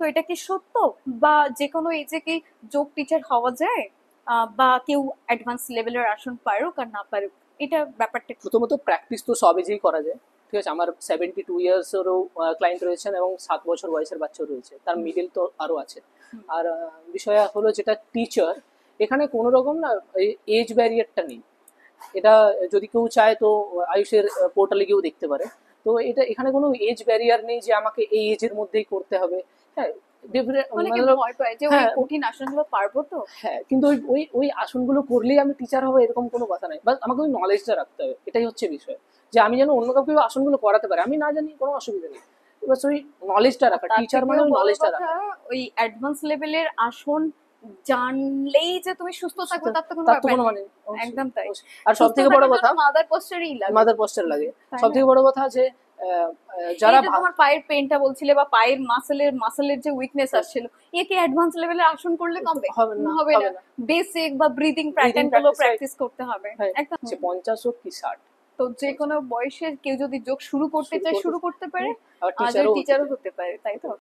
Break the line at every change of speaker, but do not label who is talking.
তো এটা কি সত্য, বা যে কোনো এজে কি যোগ টিচার হওয়া যায়, বা কেউ অ্যাডভান্স লেভেলের আসন পারুক আর না পারুক, এটা ব্যাপারটা কি?
প্রথমত প্র্যাকটিস তো সব এজেই করা যায়। ঠিক আছে, আমার 72 ইয়ার্সেরও ক্লায়েন্ট রয়েছেন এবং 7 বছর বয়সের বাচ্চাও রয়েছে, তার মিডিল তো আরও আছে।
হুম।
আর বিষয় হলো যেটা টিচার, এখানে কোনো রকম না এজ ব্যারিয়ারটা নেই। এটা যদি কেউ চায় তো আয়ুষের পোর্টালে গিয়েও দেখতে পারে। তো এটা এখানে কোনো এজ ব্যারিয়ার নেই যে আমাকে এই এজের মধ্যেই করতে হবে। হ্যাঁ,
অনেকে
মানে
ভয় পায় যে ওই
হ্যাঁ
কঠিন আসনগুলো পারবো তো।
হ্যাঁ, কিন্তু ওই ওই ওই আসনগুলো করলেই আমি টিচার হবো এরকম কোনো কথা নাই, বাস আমাকে ওই নলেজটা রাখতে হবে, এটাই হচ্ছে বিষয়। যে আমি যেন অন্য কাউকে ওই আসনগুলো করাতে পারি, আমি না জানি কোনো অসুবিধা নেই, বাস ওই নলেজটা
আর
রাখা,
তার
টিচার মানে
থেকেও
ওই
বড়
নলেজটা
কথা,
রাখা।
ওই অ্যাডভান্স লেভেলের আসন জানলেই যে তুমি সুস্থ থাকবে তার তো কোনো
তার তো
ব্যাপার
কোনো
নেই।
মানে নেই, অবশ্যই,
একদম তাই।
অবশ্যই। আর সব
সুস্থ
থেকে বড়
থাকার জন্য
কথা,
মাদার পোস্টারই লাগে,
মাদার পোস্টার লাগে।
তাই
সব
না?
থেকে বড় কথা যে
এই
যারা
যে তোমার পায়ের পেনটা বলছিলে, বা পায়ের মাসেলের যে উইকনেস আসছিল, এ কি অ্যাডভান্স লেভেলের আসন করলে কমবে?
হবে না,
হবে না।
হবে না।
বেসিক বা ব্রিদিং
ব্রিদিং
প্যাটার্ন গুলো
প্র্যাকটিস, রাইট।
প্র্যাকটিস করতে হবে।
হ্যাঁ,
একদম।
সে 50 হোক কি 60,
তো যে কোনো বয়সে কেউ যদি যোগ শুরু করতে চায় শুরু করতে পারে,
আবার
আর
টিচারও হতে
টিচারও
চায়।
হতে পারে, তাই তো?